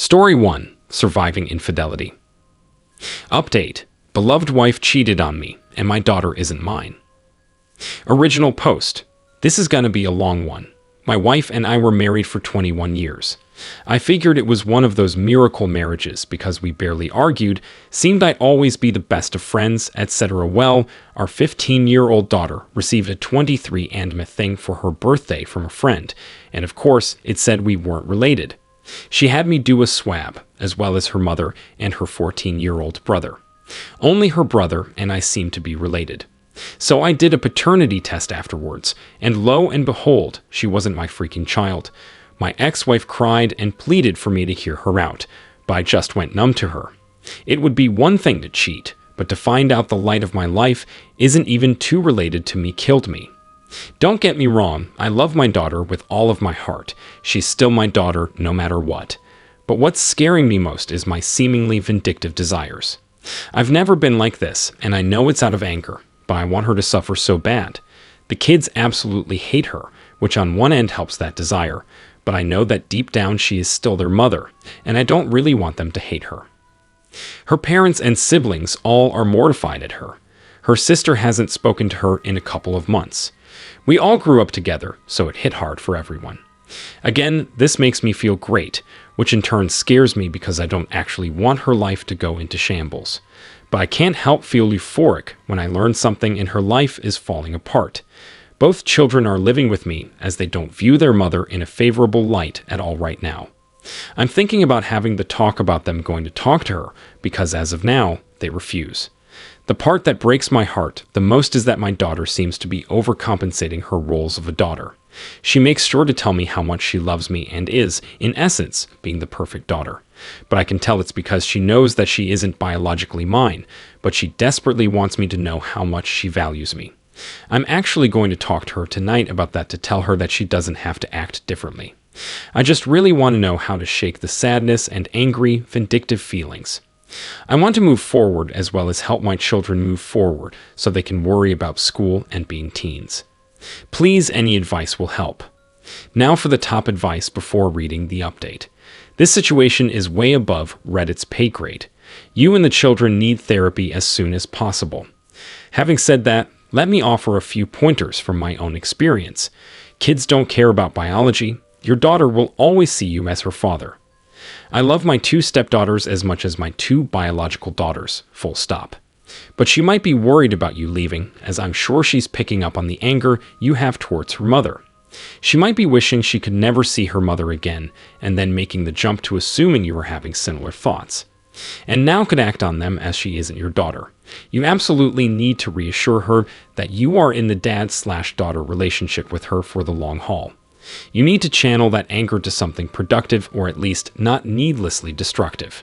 Story 1. Surviving Infidelity. Update. Beloved wife cheated on me, and my daughter isn't mine. Original post. This is gonna be a long one. My wife and I were married for 21 years. I figured it was one of those miracle marriages because we barely argued, seemed I'd always be the best of friends, etc. Well, our 15-year-old daughter received a 23 andme thing for her birthday from a friend, and of course, it said we weren't related. She had me do a swab, as well as her mother and her 14-year-old brother. Only her brother and I seemed to be related. So I did a paternity test afterwards, and lo and behold, she wasn't my freaking child. My ex-wife cried and pleaded for me to hear her out, but I just went numb to her. It would be one thing to cheat, but to find out the light of my life isn't even too related to me killed me. Don't get me wrong, I love my daughter with all of my heart. She's still my daughter no matter what. But what's scaring me most is my seemingly vindictive desires. I've never been like this, and I know it's out of anger, but I want her to suffer so bad. The kids absolutely hate her, which on one end helps that desire, but I know that deep down she is still their mother, and I don't really want them to hate her. Her parents and siblings all are mortified at her. Her sister hasn't spoken to her in a couple of months. We all grew up together, so it hit hard for everyone. Again, this makes me feel great, which in turn scares me because I don't actually want her life to go into shambles. But I can't help feel euphoric when I learn something in her life is falling apart. Both children are living with me as they don't view their mother in a favorable light at all right now. I'm thinking about having the talk about them going to talk to her because as of now, they refuse. The part that breaks my heart the most is that my daughter seems to be overcompensating her roles of a daughter. She makes sure to tell me how much she loves me and is, in essence, being the perfect daughter. But I can tell it's because she knows that she isn't biologically mine, but she desperately wants me to know how much she values me. I'm actually going to talk to her tonight about that to tell her that she doesn't have to act differently. I just really want to know how to shake the sadness and angry, vindictive feelings. I want to move forward as well as help my children move forward so they can worry about school and being teens. Please, any advice will help. Now for the top advice before reading the update. This situation is way above Reddit's pay grade. You and the children need therapy as soon as possible. Having said that, let me offer a few pointers from my own experience. Kids don't care about biology. Your daughter will always see you as her father. I love my 2 stepdaughters as much as my 2 biological daughters, full stop. But she might be worried about you leaving, as I'm sure she's picking up on the anger you have towards her mother. She might be wishing she could never see her mother again, and then making the jump to assuming you are having similar thoughts. And now could act on them as she isn't your daughter. You absolutely need to reassure her that you are in the dad/daughter relationship with her for the long haul. You need to channel that anger to something productive or at least not needlessly destructive.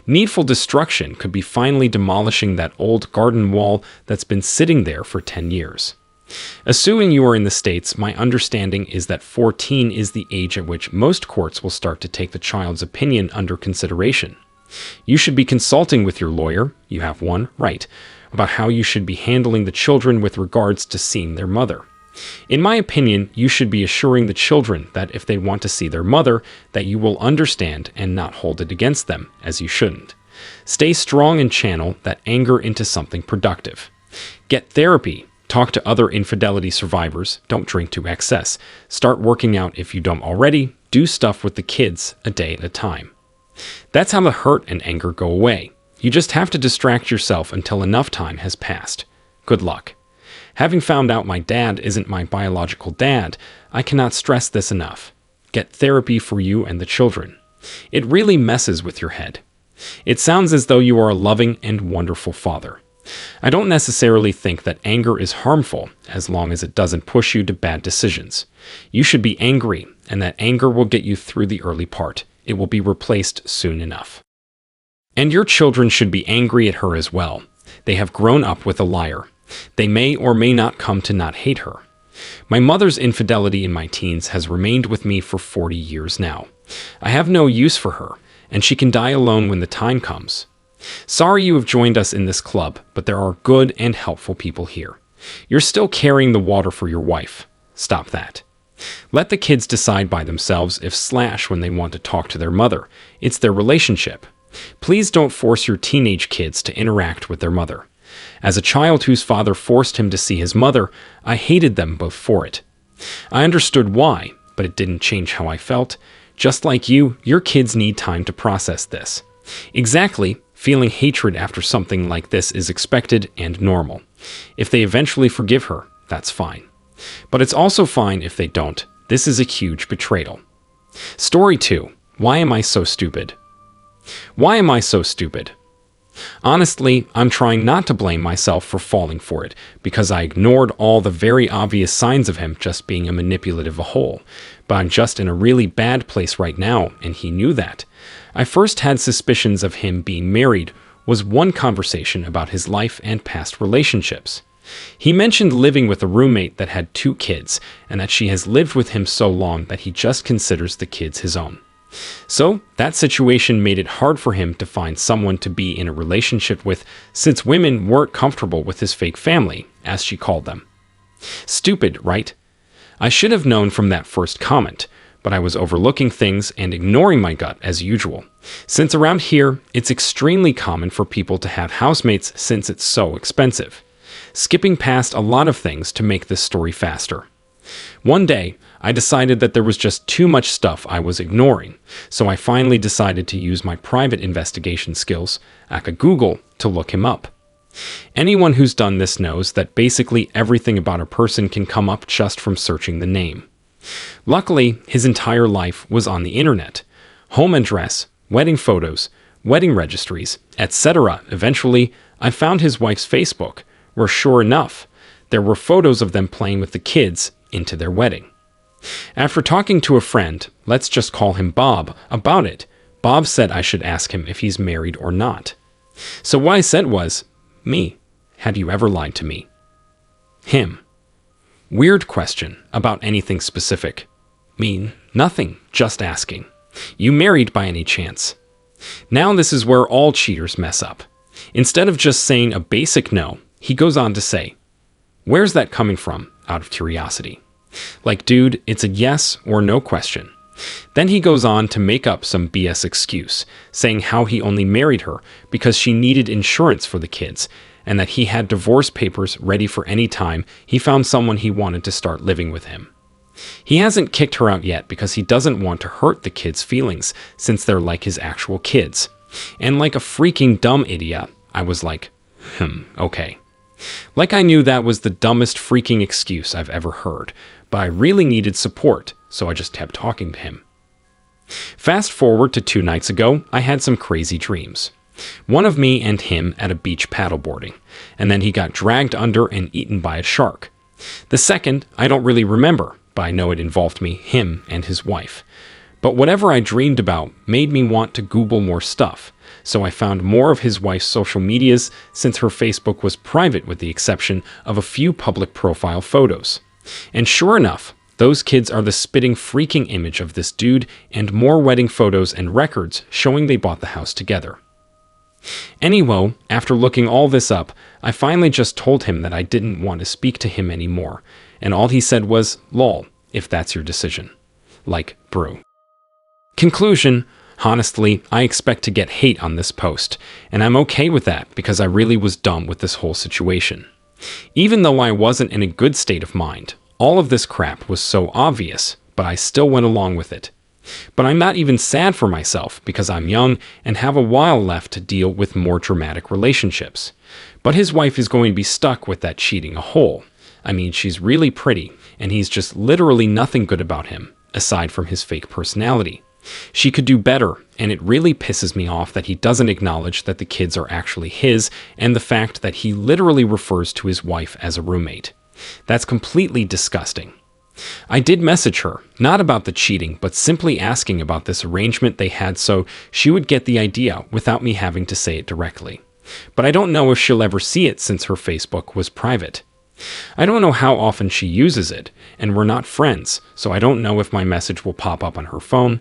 Needful destruction could be finally demolishing that old garden wall that's been sitting there for 10 years. Assuming you are in the States, my understanding is that 14 is the age at which most courts will start to take the child's opinion under consideration. You should be consulting with your lawyer, you have one, right, about how you should be handling the children with regards to seeing their mother. In my opinion, you should be assuring the children that if they want to see their mother, that you will understand and not hold it against them, as you shouldn't. Stay strong and channel that anger into something productive. Get therapy. Talk to other infidelity survivors. Don't drink to excess. Start working out if you don't already. Do stuff with the kids a day at a time. That's how the hurt and anger go away. You just have to distract yourself until enough time has passed. Good luck. Having found out my dad isn't my biological dad, I cannot stress this enough. Get therapy for you and the children. It really messes with your head. It sounds as though you are a loving and wonderful father. I don't necessarily think that anger is harmful as long as it doesn't push you to bad decisions. You should be angry, and that anger will get you through the early part. It will be replaced soon enough. And your children should be angry at her as well. They have grown up with a liar. They may or may not come to not hate her. My mother's infidelity in my teens has remained with me for 40 years now. I have no use for her, and she can die alone when the time comes. Sorry you have joined us in this club, but there are good and helpful people here. You're still carrying the water for your wife. Stop that. Let the kids decide by themselves if slash when they want to talk to their mother. It's their relationship. Please don't force your teenage kids to interact with their mother. As a child whose father forced him to see his mother, I hated them both for it. I understood why, but it didn't change how I felt. Just like you, your kids need time to process this. Exactly, feeling hatred after something like this is expected and normal. If they eventually forgive her, that's fine. But it's also fine if they don't. This is a huge betrayal. Story 2. Why am I so stupid? Why am I so stupid? Honestly, I'm trying not to blame myself for falling for it, because I ignored all the very obvious signs of him just being a manipulative a whole. But I'm just in a really bad place right now, and he knew that. I first had suspicions of him being married was one conversation about his life and past relationships. He mentioned living with a roommate that had 2 kids, and that she has lived with him so long that he just considers the kids his own. So, that situation made it hard for him to find someone to be in a relationship with, since women weren't comfortable with his fake family, as she called them. Stupid, right? I should have known from that first comment, but I was overlooking things and ignoring my gut as usual. Since around here, it's extremely common for people to have housemates since it's so expensive. Skipping past a lot of things to make this story faster. One day, I decided that there was just too much stuff I was ignoring, so I finally decided to use my private investigation skills, aka Google, to look him up. Anyone who's done this knows that basically everything about a person can come up just from searching the name. Luckily, his entire life was on the internet. Home address, wedding photos, wedding registries, etc. Eventually, I found his wife's Facebook, where sure enough, there were photos of them playing with the kids into their wedding. After talking to a friend, let's just call him Bob, about it, Bob said I should ask him if he's married or not. So what I said was, me, have you ever lied to me? Him. Weird question, about anything specific. Me, nothing, just asking. You married by any chance? Now this is where all cheaters mess up. Instead of just saying a basic no, he goes on to say, where's that coming from, out of curiosity? Like, dude, it's a yes or no question. Then he goes on to make up some BS excuse, saying how he only married her because she needed insurance for the kids, and that he had divorce papers ready for any time he found someone he wanted to start living with him. He hasn't kicked her out yet because he doesn't want to hurt the kids' feelings, since they're like his actual kids. And like a freaking dumb idiot, I was like, okay. Like I knew that was the dumbest freaking excuse I've ever heard, but I really needed support, so I just kept talking to him. Fast forward to 2 nights ago, I had some crazy dreams. One of me and him at a beach paddleboarding, and then he got dragged under and eaten by a shark. The second, I don't really remember, but I know it involved me, him, and his wife. But whatever I dreamed about made me want to Google more stuff, so I found more of his wife's social medias since her Facebook was private with the exception of a few public profile photos. And sure enough, those kids are the spitting freaking image of this dude and more wedding photos and records showing they bought the house together. Anyway, after looking all this up, I finally just told him that I didn't want to speak to him anymore, and all he said was, lol, if that's your decision. Like, bro. Conclusion, honestly, I expect to get hate on this post, and I'm okay with that because I really was dumb with this whole situation. Even though I wasn't in a good state of mind, all of this crap was so obvious, but I still went along with it. But I'm not even sad for myself because I'm young and have a while left to deal with more dramatic relationships. But his wife is going to be stuck with that cheating a whole. I mean, she's really pretty, and he's just literally nothing good about him, aside from his fake personality. She could do better, and it really pisses me off that he doesn't acknowledge that the kids are actually his, and the fact that he literally refers to his wife as a roommate. That's completely disgusting. I did message her, not about the cheating, but simply asking about this arrangement they had so she would get the idea without me having to say it directly. But I don't know if she'll ever see it since her Facebook was private. I don't know how often she uses it, and we're not friends, so I don't know if my message will pop up on her phone.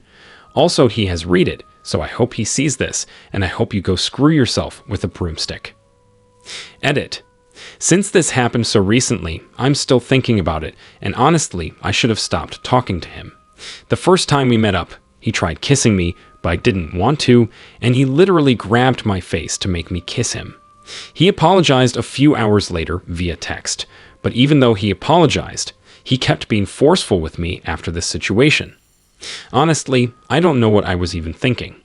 Also, he has read it, so I hope he sees this, and I hope you go screw yourself with a broomstick. Edit. Since this happened so recently, I'm still thinking about it, and honestly, I should have stopped talking to him. The first time we met up, he tried kissing me, but I didn't want to, and he literally grabbed my face to make me kiss him. He apologized a few hours later via text, but even though he apologized, he kept being forceful with me after this situation. Honestly, I don't know what I was even thinking.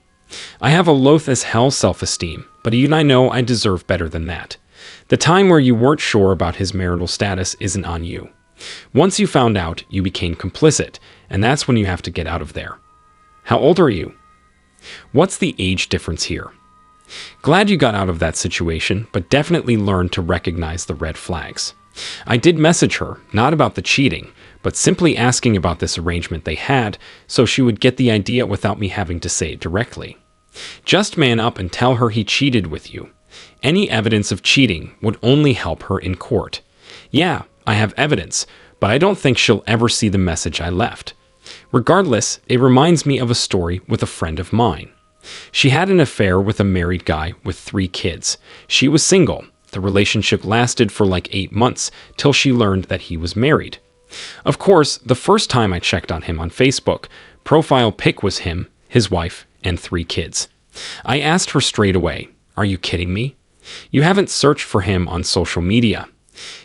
I have a loath-as-hell self-esteem, but even I know I deserve better than that. The time where you weren't sure about his marital status isn't on you. Once you found out, you became complicit, and that's when you have to get out of there. How old are you? What's the age difference here? Glad you got out of that situation, but definitely learn to recognize the red flags. I did message her, not about the cheating, but simply asking about this arrangement they had so she would get the idea without me having to say it directly. Just man up and tell her he cheated with you. Any evidence of cheating would only help her in court. Yeah, I have evidence, but I don't think she'll ever see the message I left. Regardless, it reminds me of a story with a friend of mine. She had an affair with a married guy with 3 kids. She was single. The relationship lasted for like 8 months till she learned that he was married. Of course, the first time I checked on him on Facebook, profile pic was him, his wife, and 3 kids. I asked her straight away, "Are you kidding me? You haven't searched for him on social media.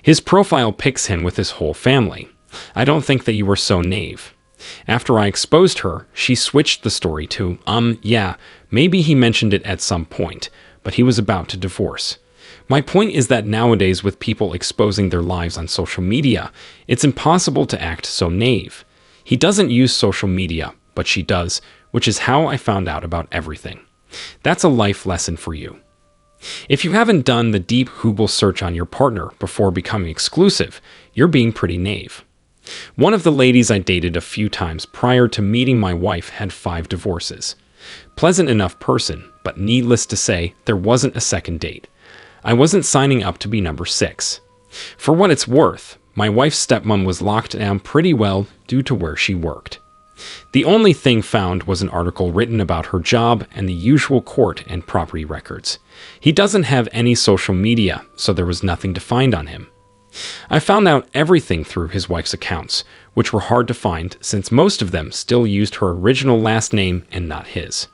His profile pics him with his whole family. I don't think that you were so naive." After I exposed her, she switched the story to, yeah, maybe he mentioned it at some point, but he was about to divorce. My point is that nowadays, with people exposing their lives on social media, it's impossible to act so naive. He doesn't use social media, but she does, which is how I found out about everything. That's a life lesson for you. If you haven't done the deep Google search on your partner before becoming exclusive, you're being pretty naive. One of the ladies I dated a few times prior to meeting my wife had 5 divorces. Pleasant enough person, but needless to say, there wasn't a second date. I wasn't signing up to be number 6. For what it's worth, my wife's stepmom was locked down pretty well due to where she worked. The only thing found was an article written about her job and the usual court and property records. He doesn't have any social media, so there was nothing to find on him. I found out everything through his wife's accounts, which were hard to find since most of them still used her original last name and not his.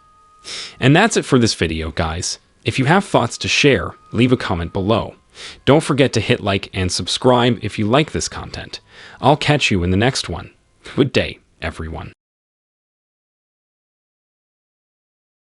And that's it for this video, guys. If you have thoughts to share, leave a comment below. Don't forget to hit like and subscribe if you like this content. I'll catch you in the next one. Good day, everyone.